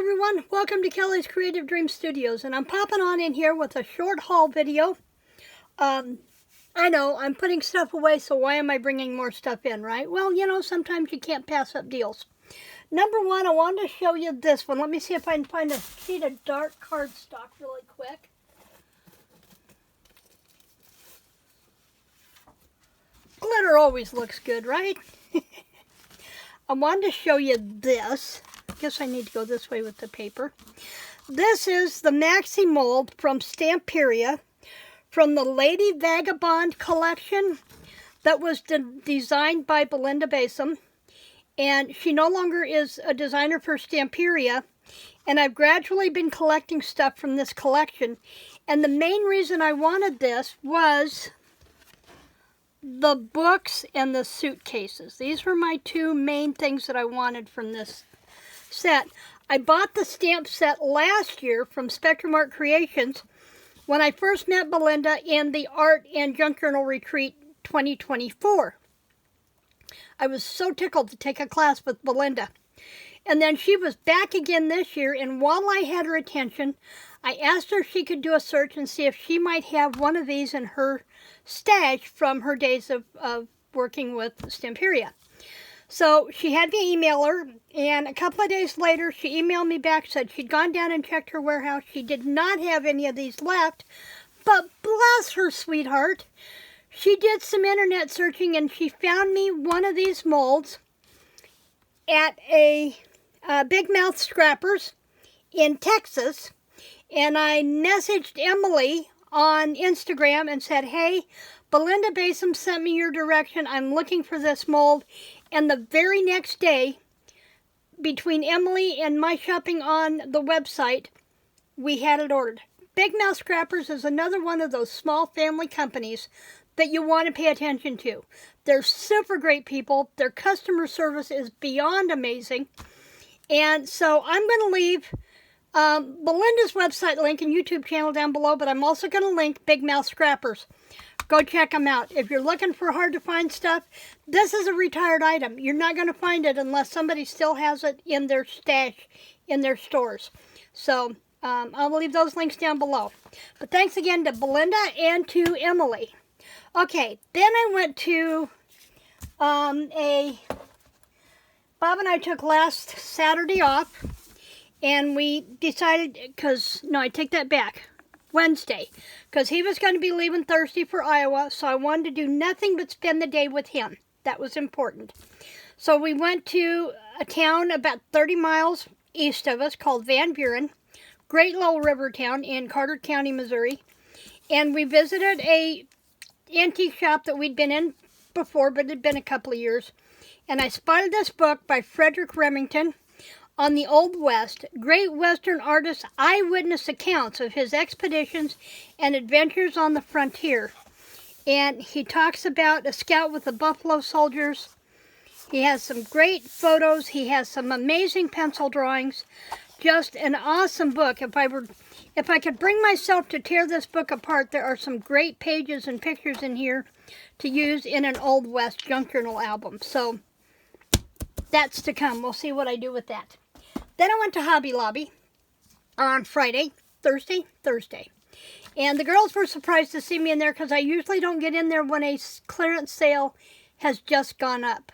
everyone, welcome to Kelly's Creative Dream Studios, and I'm popping on in here with a short haul video. I know, I'm putting stuff away, so why am I bringing more stuff in, right? Well, you know, sometimes you can't pass up deals. Number one, I wanted to show you this one. Let me see if I can find a sheet of dark cardstock really quick. Glitter always looks good, right? I wanted to show you this. I guess I need to go this way with the paper. This is the Maxi Mold from Stamperia from the Lady Vagabond collection that was designed by Belinda Bassom. And she no longer is a designer for Stamperia. And I've gradually been collecting stuff from this collection. And the main reason I wanted this was the books and the suitcases. These were my two main things that I wanted from this set. I bought the stamp set last year from Spectrum Art Creations when I first met Belinda in the Art and Junk Journal Retreat 2024. I was so tickled to take a class with Belinda. And then she was back again this year, and while I had her attention, I asked her if she could do a search and see if she might have one of these in her stash from her days of working with Stamperia. So she had me email her, and a couple of days later, she emailed me back, said she'd gone down and checked her warehouse. She did not have any of these left, but bless her sweetheart, she did some internet searching, and she found me one of these molds at a Big Mouth Scrappers in Texas. And I messaged Emily on Instagram and said, hey, Belinda Bassom sent me your direction. I'm looking for this mold. And the very next day, between Emily and my shopping on the website, we had it ordered. Big Mouth Scrappers is another one of those small family companies that you want to pay attention to. They're super great people. Their customer service is beyond amazing. And so I'm going to leave Belinda's website link and YouTube channel down below, but I'm also going to link Big Mouth Scrappers. Go check them out. If you're looking for hard to find stuff, this is a retired item. You're not going to find it unless somebody still has it in their stash, in their stores. So I'll leave those links down below. But thanks again to Belinda and to Emily. Okay, then I went to Bob and I took last Saturday off, and we decided, I take that back, Wednesday, because he was going to be leaving Thursday for Iowa, so I wanted to do nothing but spend the day with him. That was important. So we went to a town about 30 miles east of us called Van Buren, great little river town in Carter County, Missouri, and we visited a antique shop that we'd been in before, but it had been a couple of years. And I spotted this book by Frederick Remington on the Old West, Great Western Artist's eyewitness accounts of his expeditions and adventures on the frontier. And he talks about a scout with the Buffalo Soldiers. He has some great photos. He has some amazing pencil drawings. Just an awesome book. If I could bring myself to tear this book apart, there are some great pages and pictures in here to use in an Old West junk journal album. So that's to come. We'll see what I do with that. Then I went to Hobby Lobby on Thursday. And the girls were surprised to see me in there because I usually don't get in there when a clearance sale has just gone up.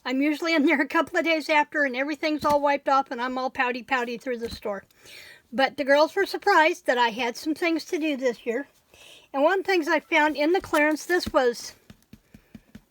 I'm usually in there a couple of days after and everything's all wiped off and I'm all pouty through the store. But the girls were surprised that I had some things to do this year. And one of the things I found in the clearance, this was,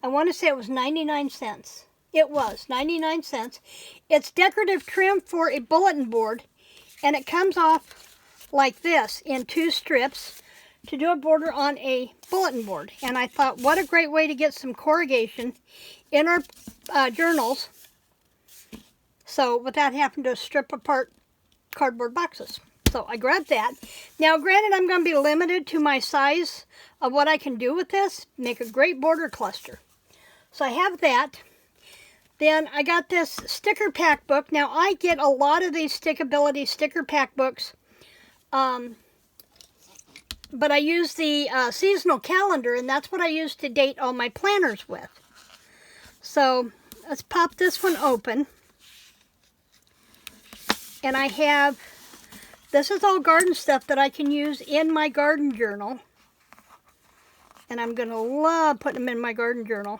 I want to say it was 99 cents. It was 99 cents. It's decorative trim for a bulletin board, and it comes off like this in two strips to do a border on a bulletin board. And I thought, what a great way to get some corrugation in our journals, so without having to strip apart cardboard boxes. So I grabbed that. Now, granted, I'm going to be limited to my size of what I can do with this. Make a great border cluster. So I have that. Then I got this sticker pack book. Now, I get a lot of these Stickability sticker pack books, but I use the seasonal calendar, and that's what I use to date all my planners with. So let's pop this one open. And I have, this is all garden stuff that I can use in my garden journal. And I'm going to love putting them in my garden journal.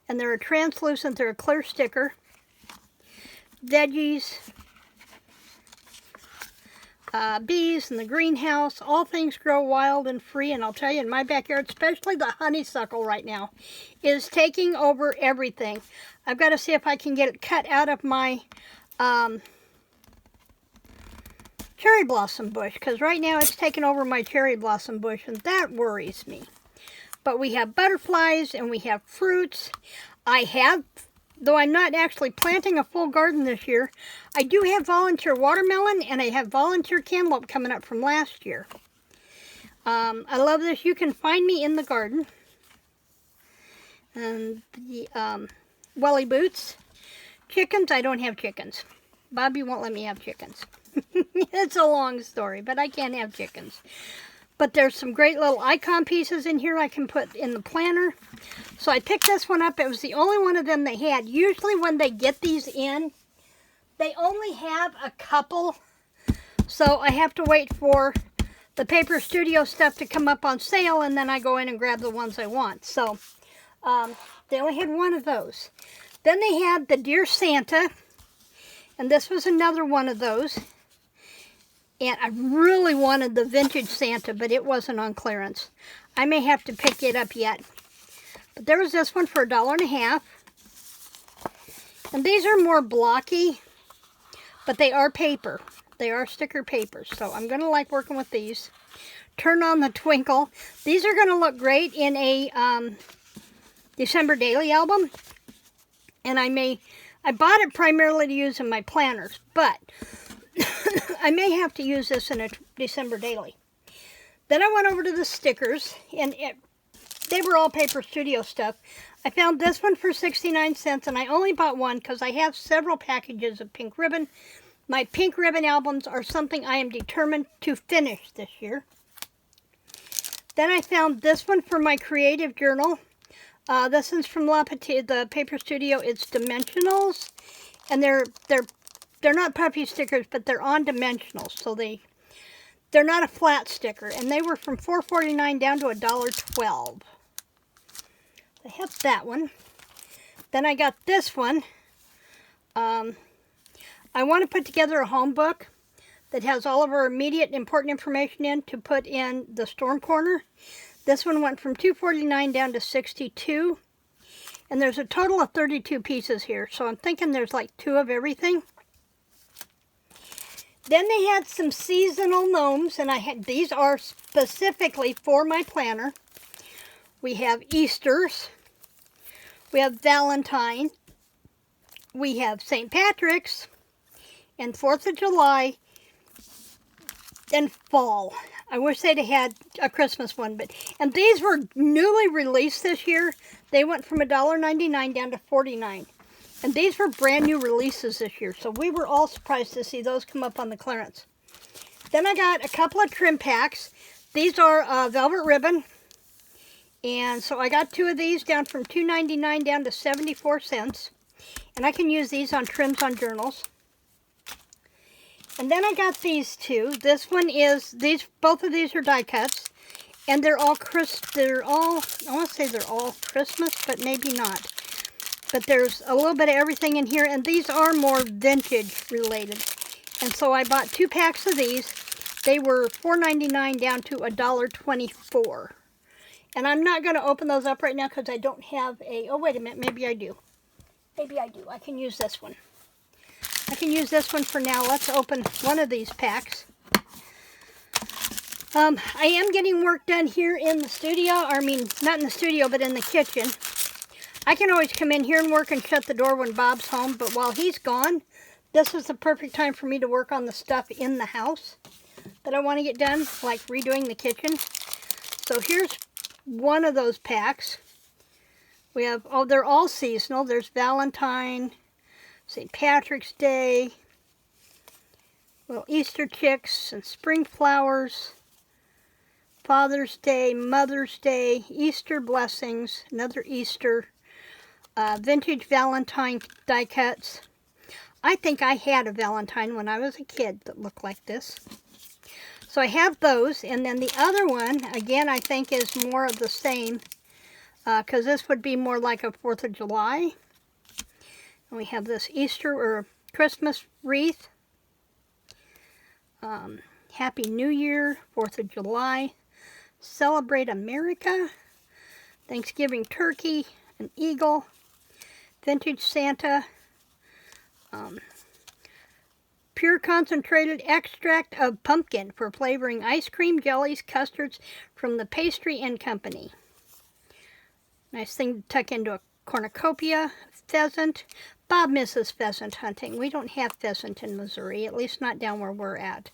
And they're a translucent, they're a clear sticker. Veggies, bees in the greenhouse, all things grow wild and free. And I'll tell you, in my backyard, especially the honeysuckle right now, is taking over everything. I've got to see if I can get it cut out of my cherry blossom bush, because right now it's taken over my cherry blossom bush, and that worries me. But we have butterflies and we have fruits. I have, though I'm not actually planting a full garden this year, I do have volunteer watermelon and I have volunteer cantaloupe coming up from last year. I love this. You can find me in the garden. And the welly boots. Chickens, I don't have chickens. Bobby won't let me have chickens. It's a long story, but I can't have chickens. But there's some great little icon pieces in here I can put in the planter. So I picked this one up. It was the only one of them they had. Usually when they get these in, they only have a couple. So I have to wait for the Paper Studio stuff to come up on sale, and then I go in and grab the ones I want. So they only had one of those. Then they had the Dear Santa, and this was another one of those. And I really wanted the vintage Santa, but it wasn't on clearance. I may have to pick it up yet. But there was this one for $1.50. And these are more blocky, but they are paper. They are sticker paper, so I'm going to like working with these. Turn on the Twinkle. These are going to look great in a December daily album. And I bought it primarily to use in my planners, but I may have to use this in a December daily. Then I went over to the stickers, and they were all Paper Studio stuff. I found this one for 69 cents, and I only bought one because I have several packages of pink ribbon. My pink ribbon albums are something I am determined to finish this year. Then I found this one for my creative journal. This one's from the Paper Studio. It's Dimensionals, and they're not puffy stickers, but they're on dimensionals, so they're not a flat sticker. And they were from $4.49 down to $1.12. I have that one. Then I got this one. I want to put together a home book that has all of our immediate important information in to put in the storm corner. This one went from $2.49 down to $62. And there's a total of 32 pieces here, so I'm thinking there's like 2 of everything. Then they had some seasonal gnomes, and these are specifically for my planner. We have Easter's, we have Valentine, we have St. Patrick's, and 4th of July, and fall. I wish they'd had a Christmas one, and these were newly released this year. They went from $1.99 down to $49. And these were brand new releases this year, so we were all surprised to see those come up on the clearance. Then I got a couple of trim packs. These are velvet ribbon, and so I got 2 of these down from $2.99 down to 74 cents. And I can use these on trims on journals. And then I got these 2. This one is, both of these are die cuts, and they're all I want to say they're all Christmas, but maybe not. But there's a little bit of everything in here, and these are more vintage related. And so I bought 2 packs of these. They were $4.99 down to $1.24. And I'm not going to open those up right now because I don't have oh, wait a minute, maybe I do. Maybe I do. I can use this one. I can use this one for now. Let's open one of these packs. I am getting work done here in the studio. I mean, not in the studio, but in the kitchen. I can always come in here and work and shut the door when Bob's home, but while he's gone, this is the perfect time for me to work on the stuff in the house that I want to get done, like redoing the kitchen. So here's one of those packs. We have, they're all seasonal. There's Valentine, St. Patrick's Day, little Easter chicks and spring flowers, Father's Day, Mother's Day, Easter blessings, another Easter, vintage Valentine die cuts. I think I had a Valentine when I was a kid that looked like this. So I have those, and then the other one, again, I think is more of the same, because this would be more like a 4th of July. And we have this Easter or Christmas wreath. Happy New Year, 4th of July. Celebrate America. Thanksgiving turkey, an eagle, vintage Santa, pure concentrated extract of pumpkin for flavoring ice cream, jellies, custards from the Pastry and Company. Nice thing to tuck into a cornucopia. Pheasant. Bob misses pheasant hunting. We don't have pheasant in Missouri, at least not down where we're at.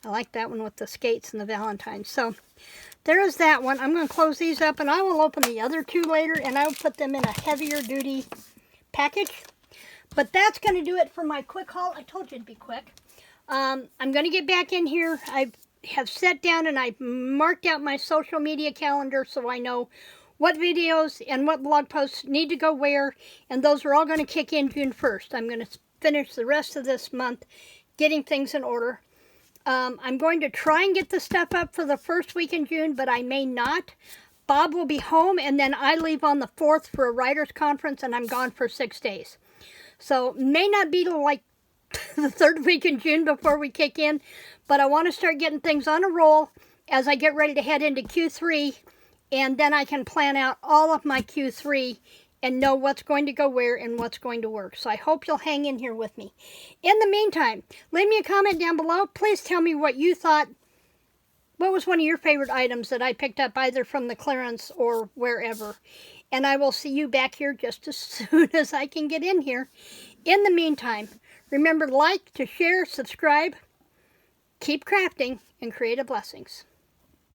I like that one with the skates and the Valentines. So there is that one. I'm going to close these up, and I will open the other two later, and I will put them in a heavier duty package. But that's going to do it for my quick haul. I told you it'd be quick. I'm going to get back in here. I have sat down and I've marked out my social media calendar so I know what videos and what blog posts need to go where, and those are all going to kick in June 1st. I'm going to finish the rest of this month getting things in order. I'm going to try and get the stuff up for the first week in June, but I may not. Bob will be home, and then I leave on the 4th for a writer's conference, and I'm gone for 6 days. So may not be till like the 3rd week in June before we kick in, but I want to start getting things on a roll as I get ready to head into Q3, and then I can plan out all of my Q3 and know what's going to go where and what's going to work. So I hope you'll hang in here with me. In the meantime, leave me a comment down below. Please tell me what you thought. What was one of your favorite items that I picked up either from the clearance or wherever? And I will see you back here just as soon as I can get in here. In the meantime, remember to like, to share, subscribe, keep crafting, and creative blessings.